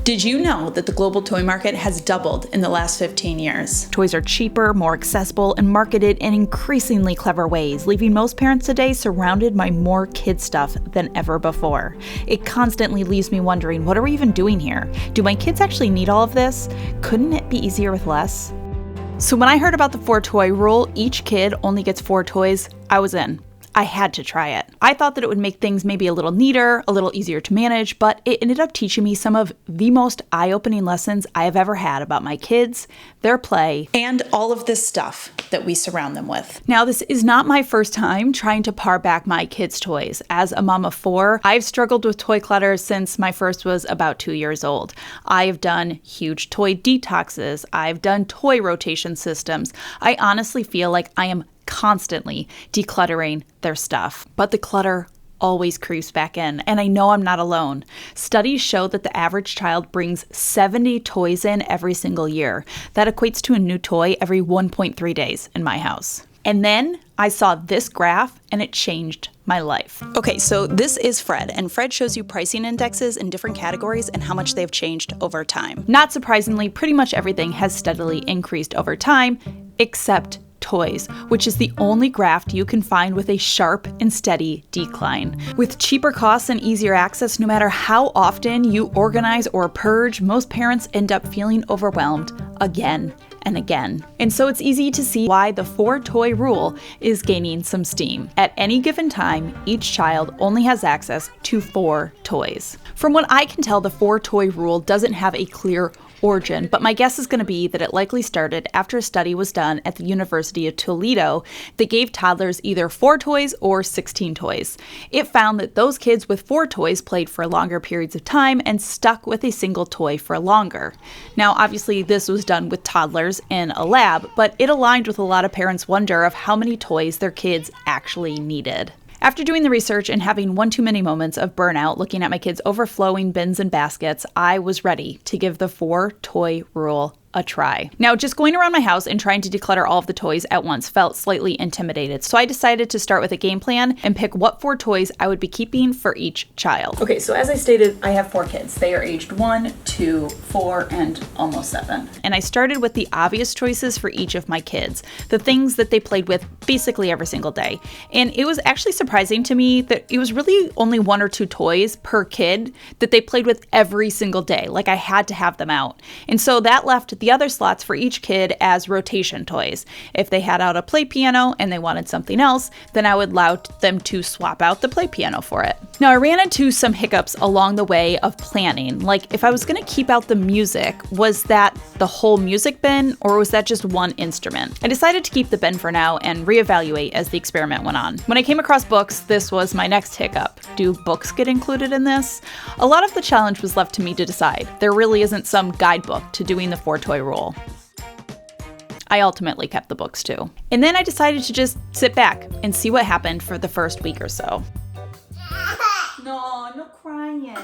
Did you know that the global toy market has doubled in the last 15 years? Toys are cheaper, more accessible, and marketed in increasingly clever ways, leaving most parents today surrounded by more kid stuff than ever before. It constantly leaves me wondering, what are we even doing here? Do my kids actually need all of this? Couldn't it be easier with less? So when I heard about the 4-toy rule, each kid only gets 4 toys, I was in. I had to try it. I thought that it would make things maybe a little neater, a little easier to manage, but it ended up teaching me some of the most eye-opening lessons I have ever had about my kids, their play, and all of this stuff that we surround them with. Now, this is not my first time trying to pare back my kids' toys. As a mom of 4, I've struggled with toy clutter since my first was about 2 years old. I've done huge toy detoxes. I've done toy rotation systems. I honestly feel like I am constantly decluttering their stuff. But the clutter always creeps back in, and I know I'm not alone. Studies show that the average child brings 70 toys in every single year. That equates to a new toy every 1.3 days in my house. And then I saw this graph and it changed my life. Okay, so this is Fred, and Fred shows you pricing indexes in different categories and how much they've changed over time. Not surprisingly, pretty much everything has steadily increased over time, except toys, which is the only graph you can find with a sharp and steady decline. With cheaper costs and easier access, no matter how often you organize or purge, most parents end up feeling overwhelmed again and again. And so it's easy to see why the 4-toy rule is gaining some steam. At any given time, each child only has access to 4 toys. From what I can tell, the 4-toy rule doesn't have a clear origin, but my guess is going to be that it likely started after a study was done at the University of Toledo that gave toddlers either 4 toys or 16 toys. It found that those kids with 4 toys played for longer periods of time and stuck with a single toy for longer. Now, obviously, this was done with toddlers in a lab, but it aligned with a lot of parents' wonder of how many toys their kids actually needed. After doing the research and having one too many moments of burnout looking at my kids' overflowing bins and baskets, I was ready to give the 4-toy rule a try. Now, just going around my house and trying to declutter all of the toys at once felt slightly intimidated, so I decided to start with a game plan and pick what 4 toys I would be keeping for each child. Okay, so as I stated, I have 4 kids. They are aged 1, 2, 4, and almost 7. And I started with the obvious choices for each of my kids, the things that they played with basically every single day. And it was actually surprising to me that it was really only 1 or 2 toys per kid that they played with every single day. Like, I had to have them out. And so that left the other slots for each kid as rotation toys. If they had out a play piano and they wanted something else, then I would allow them to swap out the play piano for it. Now, I ran into some hiccups along the way of planning. Like, if I was going to keep out the music, was that the whole music bin or was that just one instrument? I decided to keep the bin for now and reevaluate as the experiment went on. When I came across books, this was my next hiccup. Do books get included in this? A lot of the challenge was left to me to decide. There really isn't some guidebook to doing the 4-toy rule. I ultimately kept the books too. And then I decided to just sit back and see what happened for the first week or so. No crying.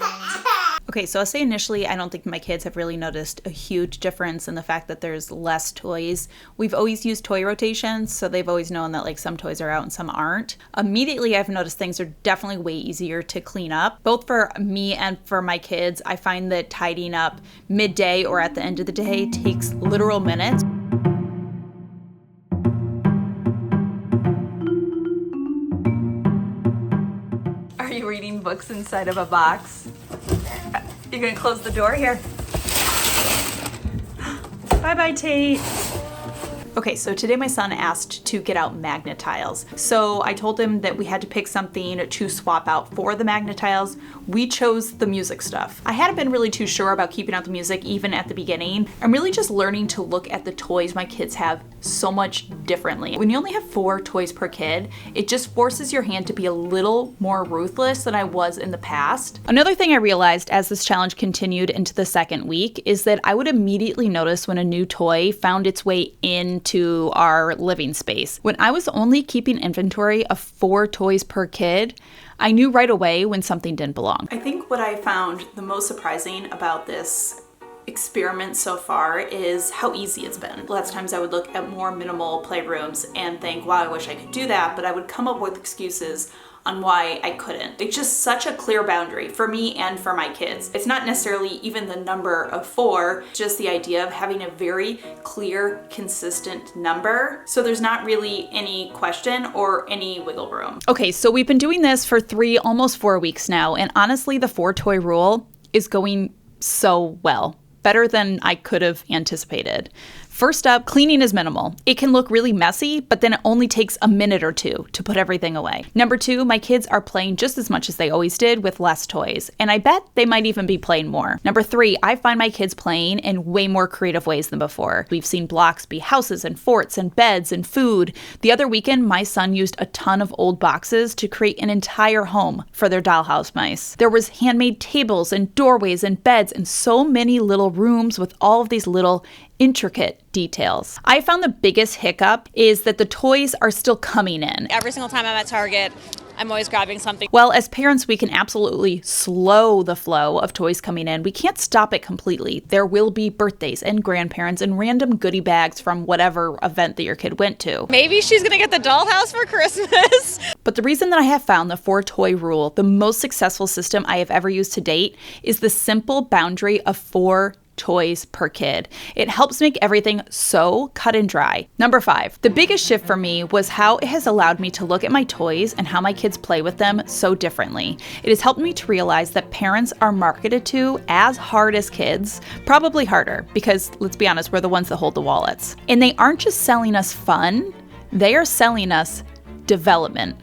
Okay, so I'll say initially, I don't think my kids have really noticed a huge difference in the fact that there's less toys. We've always used toy rotations, so they've always known that like some toys are out and some aren't. Immediately, I've noticed things are definitely way easier to clean up. Both for me and for my kids, I find that tidying up midday or at the end of the day takes literal minutes. Are you reading books inside of a box? You're gonna close the door here. Bye-bye, Tate. Okay, so today my son asked to get out magnet tiles. So I told him that we had to pick something to swap out for the magnet tiles. We chose the music stuff. I hadn't been really too sure about keeping out the music even at the beginning. I'm really just learning to look at the toys my kids have so much differently. When you only have 4 toys per kid, it just forces your hand to be a little more ruthless than I was in the past. Another thing I realized as this challenge continued into the second week is that I would immediately notice when a new toy found its way into our living space. When I was only keeping inventory of 4 toys per kid, I knew right away when something didn't belong. I think what I found the most surprising about this experiment so far is how easy it's been. Lots of times I would look at more minimal playrooms and think, wow, I wish I could do that, but I would come up with excuses on why I couldn't. It's just such a clear boundary for me and for my kids. It's not necessarily even the number of 4, just the idea of having a very clear, consistent number. So there's not really any question or any wiggle room. Okay, so we've been doing this for 3, almost 4 weeks now, and honestly, the 4-toy rule is going so well. Better than I could have anticipated. First up, cleaning is minimal. It can look really messy, but then it only takes a minute or 2 to put everything away. Number 2, my kids are playing just as much as they always did with less toys, and I bet they might even be playing more. Number 3, I find my kids playing in way more creative ways than before. We've seen blocks be houses and forts and beds and food. The other weekend, my son used a ton of old boxes to create an entire home for their dollhouse mice. There was handmade tables and doorways and beds and so many little rooms with all of these little intricate details. I found the biggest hiccup is that the toys are still coming in. Every single time I'm at Target, I'm always grabbing something. Well, as parents, we can absolutely slow the flow of toys coming in. We can't stop it completely. There will be birthdays and grandparents and random goodie bags from whatever event that your kid went to. Maybe she's gonna get the dollhouse for Christmas. But the reason that I have found the 4-toy rule the most successful system I have ever used to date is the simple boundary of 4 toys per kid. It helps make everything so cut and dry. Number 5, the biggest shift for me was how it has allowed me to look at my toys and how my kids play with them so differently. It has helped me to realize that parents are marketed to as hard as kids, probably harder, because let's be honest, we're the ones that hold the wallets. And they aren't just selling us fun, they are selling us development.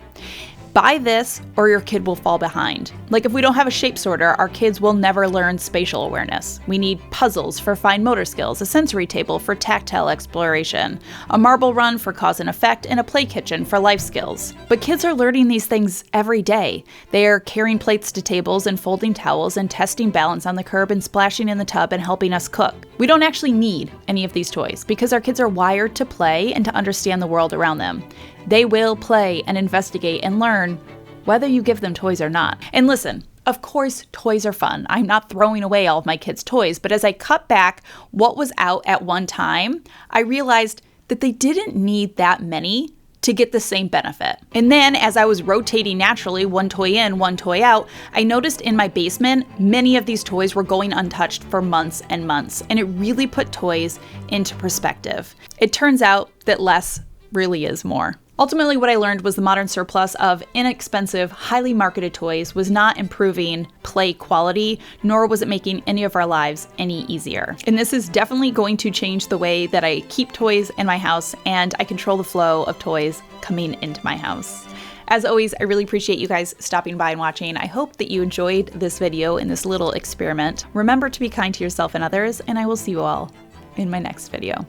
Buy this or your kid will fall behind. Like if we don't have a shape sorter, our kids will never learn spatial awareness. We need puzzles for fine motor skills, a sensory table for tactile exploration, a marble run for cause and effect, and a play kitchen for life skills. But kids are learning these things every day. They are carrying plates to tables and folding towels and testing balance on the curb and splashing in the tub and helping us cook. We don't actually need any of these toys because our kids are wired to play and to understand the world around them. They will play and investigate and learn whether you give them toys or not. And listen, of course, toys are fun. I'm not throwing away all of my kids' toys, but as I cut back what was out at one time, I realized that they didn't need that many to get the same benefit. And then as I was rotating naturally, one toy in, one toy out, I noticed in my basement, many of these toys were going untouched for months and months, and it really put toys into perspective. It turns out that less really is more. Ultimately, what I learned was the modern surplus of inexpensive, highly marketed toys was not improving play quality, nor was it making any of our lives any easier. And this is definitely going to change the way that I keep toys in my house and I control the flow of toys coming into my house. As always, I really appreciate you guys stopping by and watching. I hope that you enjoyed this video and this little experiment. Remember to be kind to yourself and others, and I will see you all in my next video.